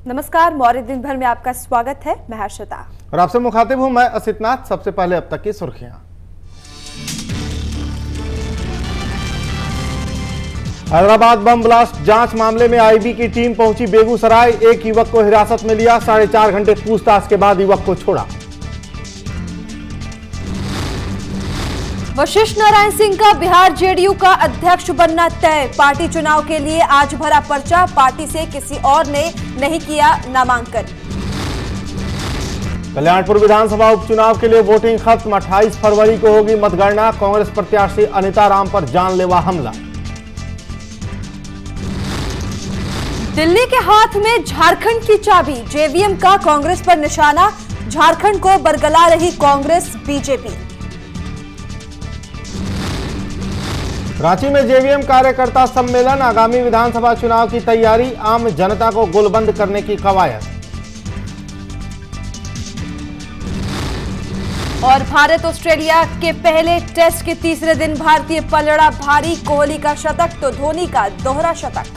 नमस्कार, मौर्य दिन भर में आपका स्वागत है। मैं हर्षिता और आपसे मुखातिब हूं मैं असितनाथ। सबसे पहले अब तक की सुर्खियां। हैदराबाद बम ब्लास्ट जांच मामले में आईबी की टीम पहुंची बेगूसराय। एक युवक को हिरासत में लिया। 4.5 घंटे पूछताछ के बाद युवक को छोड़ा। वशिष्ठ नारायण सिंह का बिहार जेडीयू का अध्यक्ष बनना तय। पार्टी चुनाव के लिए आज भरा पर्चा। पार्टी से किसी और ने नहीं किया नामांकन। कल्याणपुर विधानसभा उपचुनाव के लिए वोटिंग खत्म। 28 फरवरी को होगी मतगणना। कांग्रेस प्रत्याशी अनिता राम पर जानलेवा हमला। दिल्ली के हाथ में झारखंड की चाबी। जेवीएम का कांग्रेस पर निशाना। झारखंड को बरगला रही कांग्रेस बीजेपी। रांची में जेवीएम कार्यकर्ता सम्मेलन। आगामी विधानसभा चुनाव की तैयारी। आम जनता को गोलबंद करने की कवायद। और भारत ऑस्ट्रेलिया के पहले टेस्ट के तीसरे दिन भारतीय पलड़ा भारी। कोहली का शतक तो धोनी का दोहरा शतक।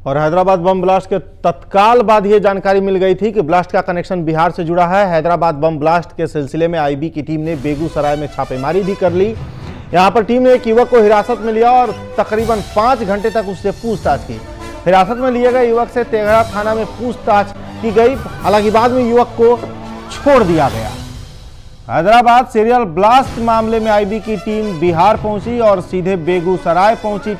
और हैदराबाद बम ब्लास्ट के तत्काल बाद यह जानकारी मिल गई थी कि ब्लास्ट का कनेक्शन बिहार से जुड़ा है। हैदराबाद बम ब्लास्ट के सिलसिले में आईबी की टीम ने बेगूसराय में छापेमारी भी कर ली। यहां पर टीम ने एक युवक को हिरासत में लिया और तकरीबन 5 घंटे तक उससे पूछताछ की। हिरासत में लिए गए युवक से तेघड़ा थाना में पूछताछ की गई। हालांकि बाद में युवक को छोड़ दिया गया। हैदराबाद सीरियल ब्लास्ट मामले में आईबी की टीम बिहार पहुंची और सीधे बेगूसराय पहुंची।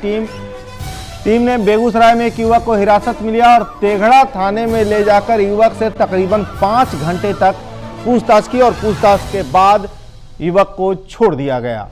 टीम ने बेगूसराय में एक युवक को हिरासत में लिया और तेघड़ा थाने में ले जाकर युवक से तकरीबन 5 घंटे तक पूछताछ की और पूछताछ के बाद युवक को छोड़ दिया गया।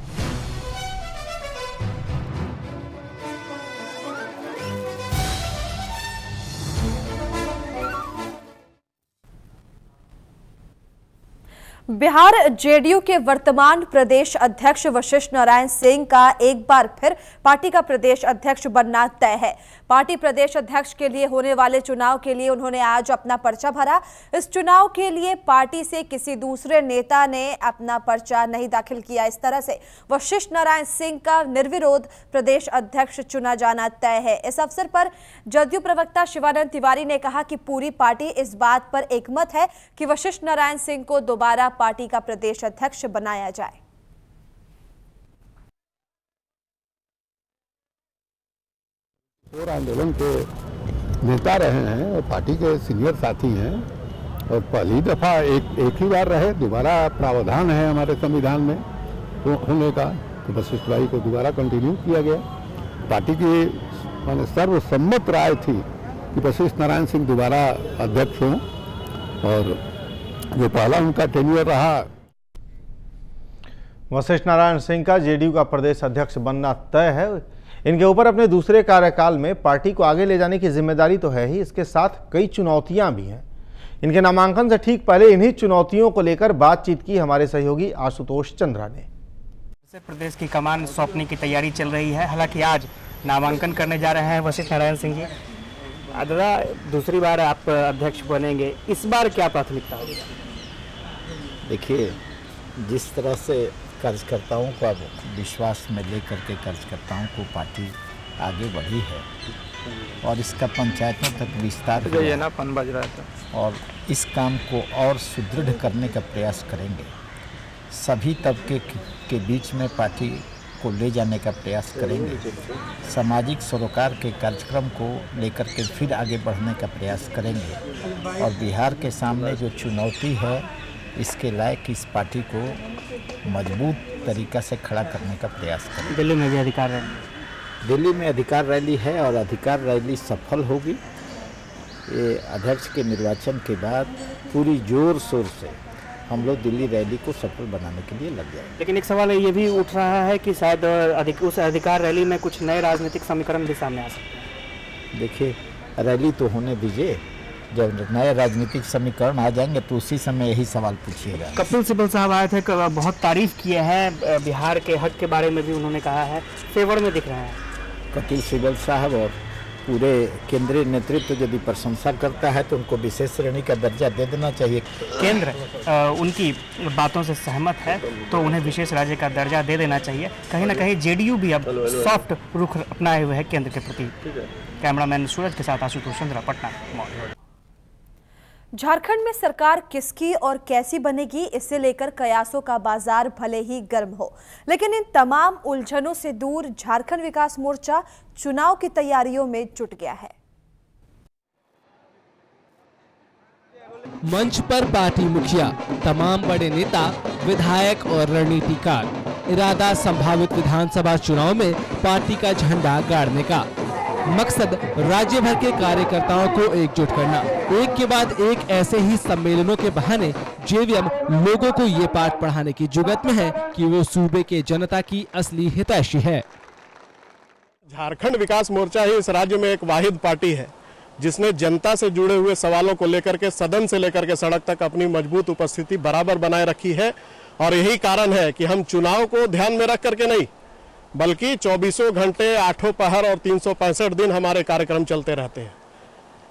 बिहार जेडीयू के वर्तमान प्रदेश अध्यक्ष वशिष्ठ नारायण सिंह का एक बार फिर पार्टी का प्रदेश अध्यक्ष बनना तय है। पार्टी प्रदेश अध्यक्ष के लिए होने वाले चुनाव के लिए उन्होंने आज अपना पर्चा भरा। इस चुनाव के लिए पार्टी से किसी दूसरे नेता ने अपना पर्चा नहीं दाखिल किया। इस तरह से वशिष्ठ नारायण सिंह का निर्विरोध प्रदेश अध्यक्ष चुना जाना तय है। इस अवसर पर जदयू प्रवक्ता शिवानंद तिवारी ने कहा कि पूरी पार्टी इस बात पर एकमत है कि वशिष्ठ नारायण सिंह को दोबारा पार्टी का प्रदेश अध्यक्ष बनाया जाए। और आंदोलन के नेता रहे हैं और पार्टी के सीनियर साथी हैं और पहली दफा एक ही बार रहे। दोबारा प्रावधान है हमारे संविधान में तो होने का, तो वशिष्ठ भाई को दोबारा कंटिन्यू किया गया। पार्टी की माने सर्वसम्मत राय थी कि वशिष्ठ नारायण सिंह दोबारा अध्यक्ष हों और जो पहला उनका टेन्योर रहा। वशिष्ठ नारायण सिंह का जेडीयू का प्रदेश अध्यक्ष बनना तय है। इनके ऊपर अपने दूसरे कार्यकाल में पार्टी को आगे ले जाने की जिम्मेदारी तो है ही, इसके साथ कई चुनौतियां भी हैं। इनके नामांकन से ठीक पहले इन्हीं चुनौतियों को लेकर बातचीत की हमारे सहयोगी आशुतोष चंद्रा ने। प्रदेश की कमान सौंपने की तैयारी चल रही है। हालांकि आज नामांकन करने जा रहे हैं वशिष्ठ नारायण सिंह जी। दादा, दूसरी बार आप अध्यक्ष बनेंगे, इस बार क्या प्राथमिकता होगी? देखिए, जिस तरह से कार्यकर्ताओं को अब विश्वास में लेकर के कार्यकर्ताओं को पार्टी आगे बढ़ी है और इसका पंचायतों तक विस्तार हुआ और इस काम को और सुदृढ़ करने का प्रयास करेंगे। सभी तबके के बीच में पार्टी को ले जाने का प्रयास करेंगे। सामाजिक सरोकार के कार्यक्रम को लेकर के फिर आगे बढ़ने का प्रयास करेंगे और बिहार के सामने जो चुनौती है इसके लायक इस पार्टी को मजबूत तरीका से खड़ा करने का प्रयास करेंगे। दिल्ली में भी अधिकार रैली, दिल्ली में अधिकार रैली है और अधिकार रैली सफल होगी। ये अध्यक्ष के निर्वाचन के बाद पूरी जोर शोर से हम लोग दिल्ली रैली को सफल बनाने के लिए लग जाएंगे। लेकिन एक सवाल ये भी उठ रहा है कि शायद उस अधिकार रैली में कुछ नए राजनीतिक समीकरण भी सामने आ सकते हैं। देखिए, रैली तो होने दीजिए, जब नए राजनीतिक समीकरण आ जाएंगे तो उसी समय यही सवाल पूछिएगा। कपिल सिब्बल साहब आए थे, बहुत तारीफ किए हैं बिहार के हक के बारे में भी उन्होंने कहा है, फेवर में दिख रहे हैं। कपिल सिब्बल साहब और पूरे केंद्रीय नेतृत्व यदि प्रशंसा करता है तो उनको विशेष श्रेणी का दर्जा दे देना चाहिए। केंद्र उनकी बातों से सहमत है तो उन्हें विशेष राज्य का दर्जा दे देना चाहिए। कहीं ना कहीं जेडीयू भी अब सॉफ्ट रुख अपनाए हुए है केंद्र के प्रति। कैमरामैन सूरज के साथ आशुतोष चंद्रा, पटना। झारखंड में सरकार किसकी और कैसी बनेगी, इसे लेकर कयासों का बाजार भले ही गर्म हो, लेकिन इन तमाम उलझनों से दूर झारखंड विकास मोर्चा चुनाव की तैयारियों में जुट गया है। मंच पर पार्टी मुखिया, तमाम बड़े नेता, विधायक और रणनीतिकार, इरादा संभावित विधानसभा चुनाव में पार्टी का झंडा गाड़ने का। मकसद राज्य भर के कार्यकर्ताओं को एकजुट करना। एक के बाद एक ऐसे ही सम्मेलनों के बहाने जेवीएम लोगों को ये पाठ पढ़ाने की जुगत में है कि वो सूबे के जनता की असली हितैषी है। झारखंड विकास मोर्चा ही इस राज्य में एक वाहिद पार्टी है जिसने जनता से जुड़े हुए सवालों को लेकर के सदन से लेकर के सड़क तक अपनी मजबूत उपस्थिति बराबर बनाए रखी है। और यही कारण है कि हम चुनाव को ध्यान में रख करके नहीं, बल्कि 24 घंटे 8 पहर और 365 दिन हमारे कार्यक्रम चलते रहते हैं।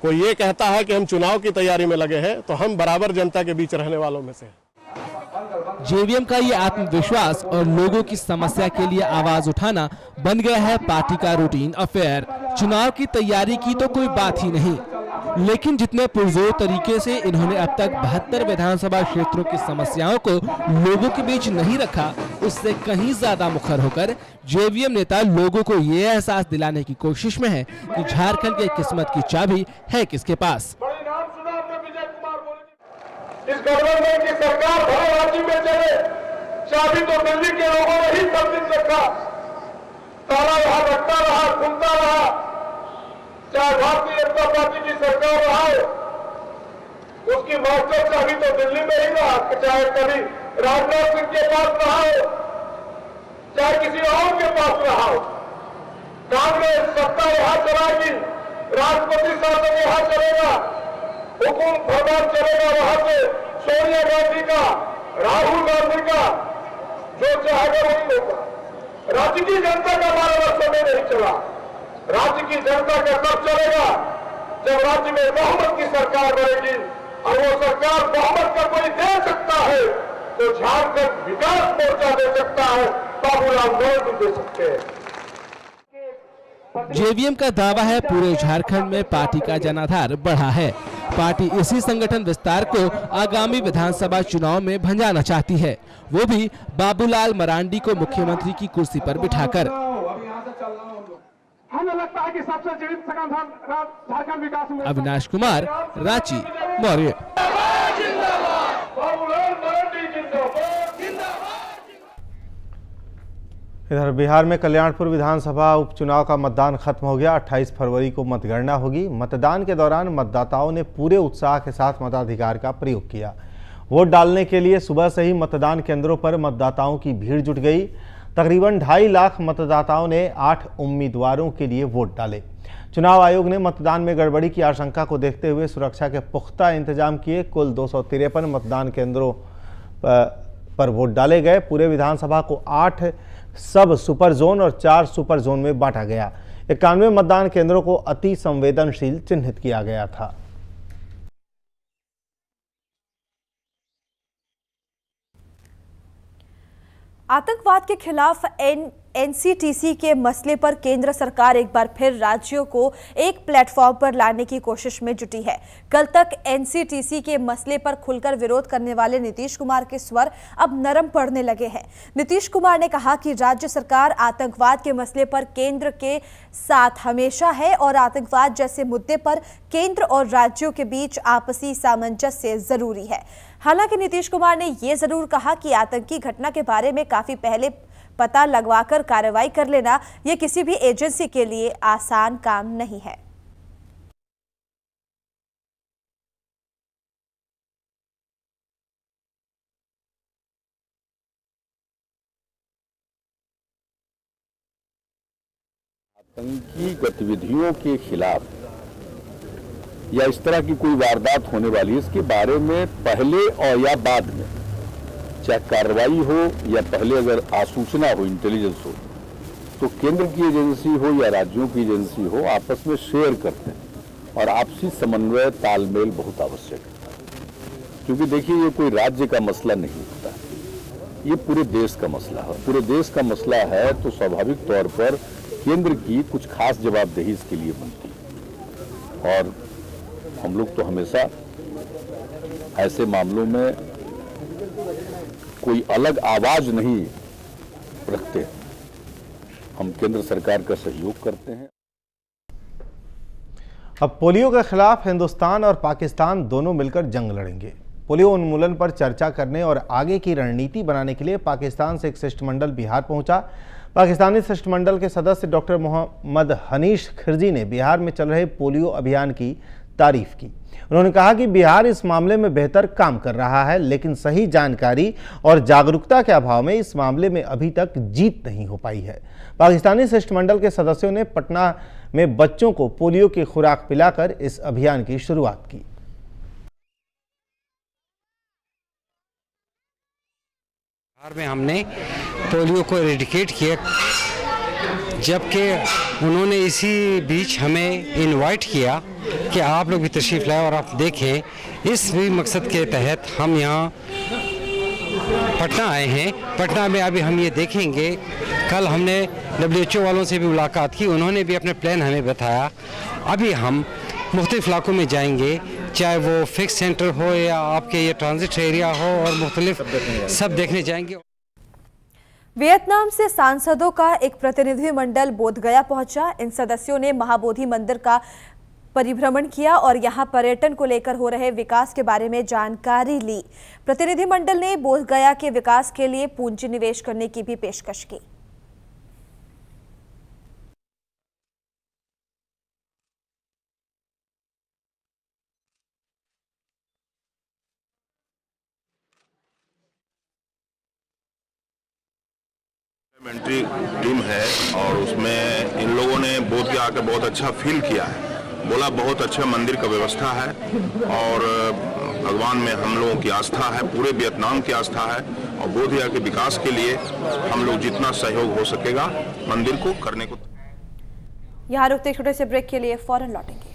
कोई ये कहता है कि हम चुनाव की तैयारी में लगे हैं तो हम बराबर जनता के बीच रहने वालों में से हैं। जेवीएम का ये आत्मविश्वास और लोगों की समस्या के लिए आवाज उठाना बन गया है पार्टी का रूटीन अफेयर। चुनाव की तैयारी की तो कोई बात ही नहीं, लेकिन जितने पुरजोर तरीके से इन्होंने अब तक 72 विधानसभा क्षेत्रों की समस्याओं को लोगों के बीच नहीं रखा, उससे कहीं ज्यादा मुखर होकर जेवीएम नेता लोगों को ये एहसास दिलाने की कोशिश में है कि झारखंड की किस्मत की चाबी है किसके पास। इस गठबंधन की सरकार भले राज्य में चले, चाबी तो दिल्ली के लोगों ने ही सब दिन रखा। ताला वहां रखता रहा, खुलता रहा। चाहे भारतीय जनता पार्टी की सरकार रहा हो, उसकी मास्टर चाबी तो दिल्ली में ही रहा। चाहे कभी राजनाथ सिंह के पास रहा हो, चाहे किसी और के पास रहा हो। कांग्रेस सत्ता वहां चलाएगी, राष्ट्रपति शासन वहां चलेगा, हुकुम फरमान चलेगा वहां से। सोनिया गांधी का, राहुल गांधी का, जो चाहेगा वही होगा। राज्य की जनता का 12 वर्षों में नहीं चला। राज्य की जनता का कब चलेगा? जब राज्य में बहुमत की सरकार बनेगी। और वो सरकार बहुमत का कोई दे सकता है तो झारखंड विकास मोर्चा दे सकता है, बाबूलाल गौर दे सकते हैं। जेवीएम का दावा है पूरे झारखंड में पार्टी का जनाधार बढ़ा है। पार्टी इसी संगठन विस्तार को आगामी विधानसभा चुनाव में भंजाना चाहती है, वो भी बाबूलाल मरांडी को मुख्यमंत्री की कुर्सी पर बिठाकर। हमें लगता है कि सबसे जीवित झारखंड विकास में। अविनाश कुमार, रांची, मौर्य। इधर बिहार में कल्याणपुर विधानसभा उपचुनाव का मतदान खत्म हो गया। 28 फरवरी को मतगणना होगी। मतदान के दौरान मतदाताओं ने पूरे उत्साह के साथ मताधिकार का प्रयोग किया। वोट डालने के लिए सुबह से ही मतदान केंद्रों पर मतदाताओं की भीड़ जुट गई। तकरीबन 2.5 लाख मतदाताओं ने 8 उम्मीदवारों के लिए वोट डाले। चुनाव आयोग ने मतदान में गड़बड़ी की आशंका को देखते हुए सुरक्षा के पुख्ता इंतजाम किए। कुल 253 मतदान केंद्रों पर वोट डाले गए। पूरे विधानसभा को 8 सब सुपर जोन और 4 सुपर जोन में बांटा गया। 91 मतदान केंद्रों को अति संवेदनशील चिन्हित किया गया था। आतंकवाद के खिलाफ एनसीटीसी के मसले पर केंद्र सरकार एक बार फिर राज्यों को एक प्लेटफॉर्म पर लाने की कोशिश में जुटी है। कल तक एनसीटीसी के मसले पर खुलकर विरोध करने वाले नीतीश कुमार के स्वर अब नरम पड़ने लगे हैं। नीतीश कुमार ने कहा कि राज्य सरकार आतंकवाद के मसले पर केंद्र के साथ हमेशा है और आतंकवाद जैसे मुद्दे पर केंद्र और राज्यों के बीच आपसी सामंजस्य जरूरी है। हालांकि नीतीश कुमार ने यह जरूर कहा कि आतंकी घटना के बारे में काफी पहले पता लगवाकर कार्रवाई कर लेना यह किसी भी एजेंसी के लिए आसान काम नहीं है। आतंकी गतिविधियों के खिलाफ या इस तरह की कोई वारदात होने वाली है, इसके बारे में पहले और या बाद में, चाहे कार्रवाई हो या पहले अगर आसूचना हो, इंटेलिजेंस हो, तो केंद्र की एजेंसी हो या राज्यों की एजेंसी हो, आपस में शेयर करते हैं और आपसी समन्वय तालमेल बहुत आवश्यक है। क्योंकि देखिए, ये कोई राज्य का मसला नहीं होता, ये पूरे देश का मसला है। पूरे देश का मसला है तो स्वाभाविक तौर पर केंद्र की कुछ खास जवाबदेही इसके लिए बनती है। और हम लोग तो हमेशा ऐसे मामलों में कोई अलग आवाज नहीं रखते, हम केंद्र सरकार का सहयोग करते हैं। अब पोलियो के खिलाफ हिंदुस्तान और पाकिस्तान दोनों मिलकर जंग लड़ेंगे। पोलियो उन्मूलन पर चर्चा करने और आगे की रणनीति बनाने के लिए पाकिस्तान से एक शिष्टमंडल बिहार पहुंचा। पाकिस्तानी शिष्टमंडल के सदस्य डॉक्टर मोहम्मद हनीश खिरजी ने बिहार में चल रहे पोलियो अभियान की तारीफ की। उन्होंने कहा कि बिहार इस मामले में बेहतर काम कर रहा है, लेकिन सही जानकारी और जागरूकता के अभाव में इस मामले में अभी तक जीत नहीं हो पाई है। पाकिस्तानी शिष्टमंडल के सदस्यों ने पटना में बच्चों को पोलियो की खुराक पिलाकर इस अभियान की शुरुआत की। बिहार में हमने पोलियो को एरेडिकेट किया, जबकि उन्होंने इसी बीच हमें इनवाइट किया कि आप लोग भी तशरीफ़ लाएं और आप देखें। इस भी मकसद के तहत हम यहाँ पटना आए हैं। पटना में अभी हम ये देखेंगे, कल हमने WHO वालों से भी मुलाकात की, उन्होंने भी अपने प्लान हमें बताया। अभी हम मुख्तलिफ इलाकों में जाएंगे, चाहे वो फिक्स सेंटर हो या आपके ये ट्रांजिट एरिया हो, और मुख्तलिफ सब देखने जाएंगे। वियतनाम से सांसदों का एक प्रतिनिधिमंडल बोधगया पहुंचा। इन सदस्यों ने महाबोधि मंदिर का परिभ्रमण किया और यहां पर्यटन को लेकर हो रहे विकास के बारे में जानकारी ली। प्रतिनिधिमंडल ने बोधगया के विकास के लिए पूंजी निवेश करने की भी पेशकश की। पार्लियामेंट्री टीम है और उसमें इन लोगों ने बोधगया आकर बहुत अच्छा फील किया है। बोला बहुत अच्छा मंदिर का व्यवस्था है और भगवान में हम लोगों की आस्था है, पूरे वियतनाम की आस्था है और बोधगया के विकास के लिए हम लोग जितना सहयोग हो सकेगा मंदिर को करने को। यहाँ रुकते छोटे से ब्रेक के लिए फौरन लौटेंगे।